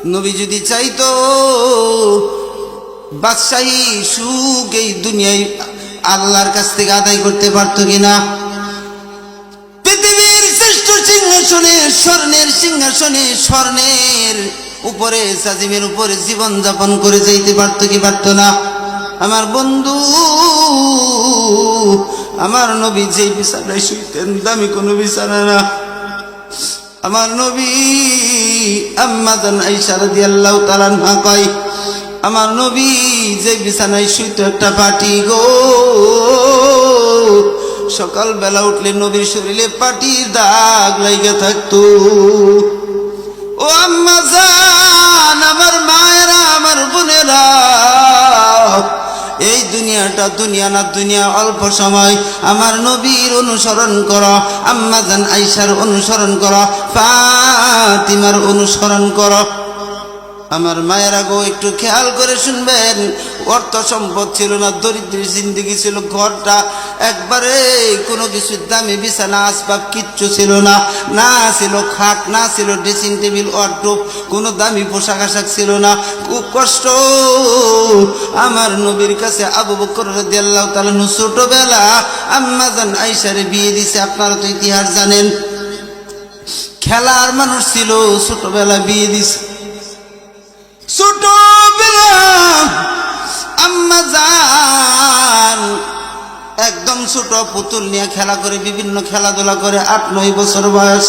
নবী যদি চাইতো বাদশাহী সুখ এই দুনিয়ায় আল্লাহর কাছ থেকে আদায় করতে পারতো কিনা? পৃথিবীর শ্রেষ্ঠ সিংহাসনে, স্বর্ণের সিংহাসনে, স্বর্ণের উপরে, সাজিমের উপরে জীবন যাপন করে যাইতে পারতো কি পারতো না? আমার বন্ধু, আমার নবী যে বিছানায় শুইতেন দামি কোনো বিছানা না। আমার নবী আম্মা জান আয়েশা রাদিয়াল্লাহু তাআলা আনহা কয়, আমার নবী যে বিছানায় শুইতো একটা পাটি গো, সকাল বেলা উঠলে নবীর শরীরে পাটির দাগ লাগা থাকতো। ও আম্মা জান, আমার মায়েরা, আমার বোনেরা, এই দুনিয়াটা দুনিয়া না, দুনিয়া অল্প সময়। আমার নবীর অনুসরণ করো, আম্মা জান আয়েশার অনুসরণ করো, ফাতিমার অনুসরণ করো। আমার মায়েরা গো, একটু খেয়াল করে শুনবেন। অর্থ সম্পদ ছিল না, দরিদ্রের জিন্দেগি ছিল। ঘরটা একবারে কোনো কিছু দামি বিছানা আসবাব কিচ্ছু ছিল না, না ছিল খাট, না ছিল ড্রেসিং টেবিল, ওয়ার্ডরোব, কোনো দামি পোশাক আশাক ছিল না। খুব কষ্ট। আমার নবীর কাছে আবু বকর রাদিয়াল্লাহু তাআলা ছোটবেলা আম্মা জান আয়েশারে বিয়ে দিছে। আপনারা তো ইতিহাস জানেন, খেলার মানুষ ছিল, ছোটবেলা বিয়ে দিছে। ছোটবেলা আম্মা জান একদম ছোট পুতুল নিয়ে খেলা করে, বিভিন্ন খেলাধুলা করে। 8-9 বছর বয়স।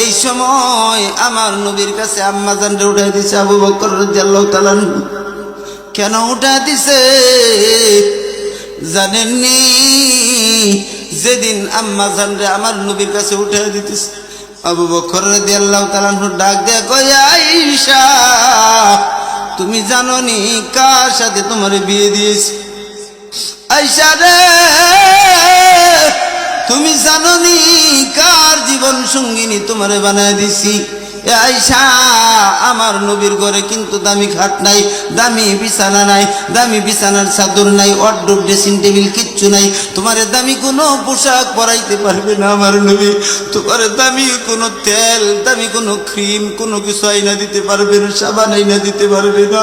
এই সময় আমার নবীর কাছে আম্মা জানরে উঠাই দিছে আবু বকর রাদিয়াল্লাহু তাআলা। কেন উঠাই দিছে জানেননি? যেদিন আম্মা জানরে আমার নবীর কাছে উঠাই দিতেছে, আবু বকর রাদিয়াল্লাহু তাআলা ডাক দেয়া কয়, আয়েশা তুমি জানো নি কার সাথে তোমার বিয়ে দিয়েছি? আয়েশা রে, তুমি জানো নি কার জীবন সঙ্গিনী তোমারে বানায় দিছি? আয়েশা, আমার নবীর ঘরে কিন্তু দামি খাট নাই, দামি বিছানা নাই, দামি বিছানার চাদর নাই, ওয়ার্ডরোব, ড্রেসিং টেবিল কিচ্ছু নাই। তোমারে দামি কোনো পোশাক পরাইতে পারবে না আমার নবী। তোমারে দামি কোনো তেল, দামি কোনো ক্রিম, কোনো কিছু আইনা দিতে পারবে না, সাবান আইনা দিতে পারবে না।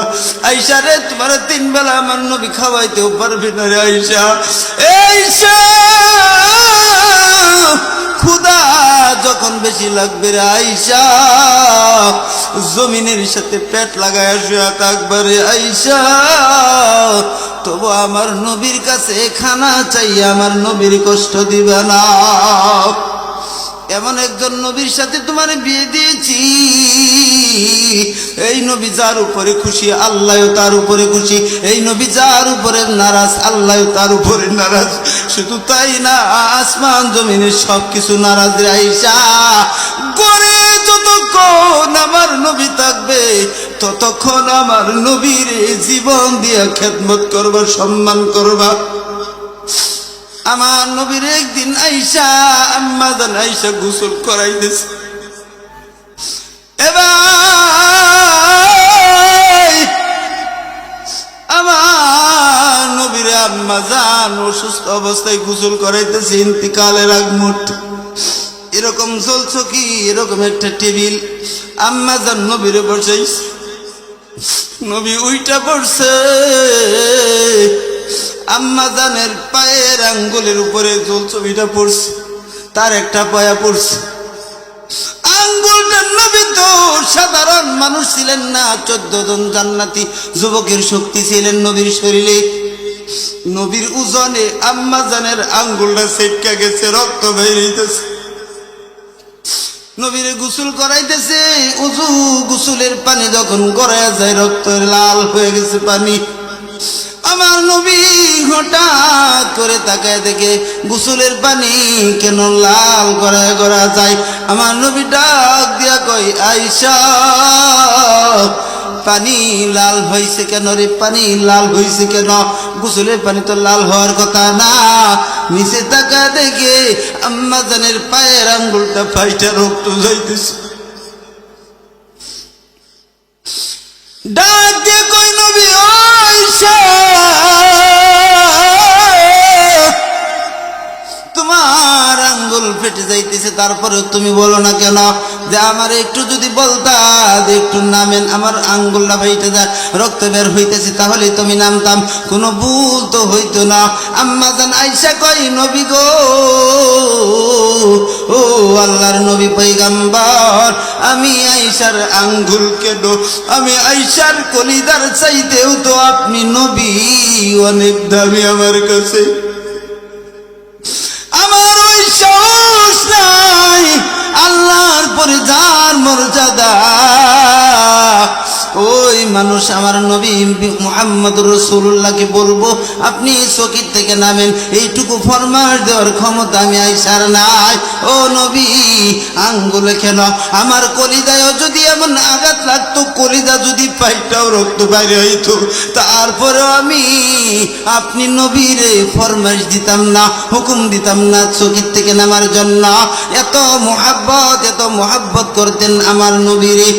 আয়েশা রে, তোমারে 3 বেলা আমার নবী খাওয়াইতেও পারবে না রে আয়েশা। আয়েশা, ক্ষুধা যখন বেশি লাগবে রে আয়েশা, জমিনের সাথে পেট লাগায় শুয়ে থাকবারে আয়েশা। তবু আমার নবীর কাছে খানা চাই, আমার নবীর কষ্ট দিবে না। এমন একজন নবীর সাথে তোমার বিয়ে দিয়েছি, এই নবী যার উপরে খুশি আল্লাহও তার উপরে খুশি, এই নবী যার উপরে নারাজ আল্লাহও তার উপরে নারাজ। শুধু তাই না, আসমান জমিনের সব কিছু নারাজ রে আয়েশা। গরে যতক্ষণ আমার নবী থাকবে ততক্ষণ আমার নবীর জীবন দিয়া খেদমত করবা, সম্মান করবা। আমার নবীর একদিন আয়েশা, আম্মা জান আয়েশা গোসল করাইতেছে। এবার আমার নবীর আম্মা জান অসুস্থ অবস্থায় গোসল করাইতেছে, ইন্তিকালের আগ মুহূর্তে। এরকম জলচকি, এরকম একটা টেবিল আম্মা জান নবীরে বসাইছে। নবী উইটা পড়ছে, আম্মা জানের পায়ের আঙ্গুলের উপরে জলছবিটা পড়ছে, তার একটা পয়া পড়ছে। আঙ্গুলটা, নবী তো সাধারণ মানুষ ছিলেন না, 14 জন জান্নাতি যুবকের শক্তি ছিলেন নবীর শরীরে। নবীর ওজনে আম্মা জানের আঙ্গুলটা সেটকা গেছে, রক্ত বেরিয়েছে। নবীরে গোসল করাইতেছে, উজু গোসলের পানি যখন গড়ায় যায় রক্ত লাল হয়ে গেছে পানি। আমার নবী হঠাৎ করে তাকায় দেখে গোসলের পানি কেন লাল গড়ায় গড়া যায়। আমার নবী ডাক দিয়া কয়, আয়েশা পানি লাল হয়েছে কেন রে? পানি লাল হয়েছে কেন? গোসলের পানি তো লাল হওয়ার কথা না। নিচে তাকায় দেখে আম্মা জানের পায়ের আঙ্গুলটা ফাইটা রক্ত যাইতেছে। ডাক দিয়ে কই, নবী আয়েশা, তোমার আঙ্গুল ফেটে যাইতেছে, তারপরে তুমি বলো না কেন যে আমার একটু যদি বলতা যে একটু নামেন, আমার আঙ্গুলটা ভাইতে যায়, রক্ত বের হইতেছে, তাহলে তুমি নামতাম, কোনো ভুল তো হইতো না। আম্মা জান আয়েশা কই, নবী গো, ও আল্লাহর নবী পয়গম্বর, আমি আয়েশার আঙ্গুল কেন, আমি আয়েশার কলিদার চাইতেও তো আপনি নবী, অনেক দামি আমার কাছে, আমার ওই সাহস নাই। আল্লাহর পরে যার মর্যাদা, ওই মানুষ আমার নবী মুহাম্মদুর রাসূলুল্লাহকে বলবো আপনি চকির থেকে নামেন, এইটুকু ফরমাস দেওয়ার ক্ষমতা আমি আয়েশার নাই। ও নবী, আঙ্গুলে কেন, আমার কলিজায়ও যদি এমন আঘাত লাগতো, কলিজা যদি পাইটাও রক্ত বাইরে হইতো, তারপরেও আমি আপনি নবীরে ফরমাস দিতাম না, হুকুম দিতাম না চকির থেকে নামার জন্য। এত মোহাব্বত করতেন আমার নবীরে।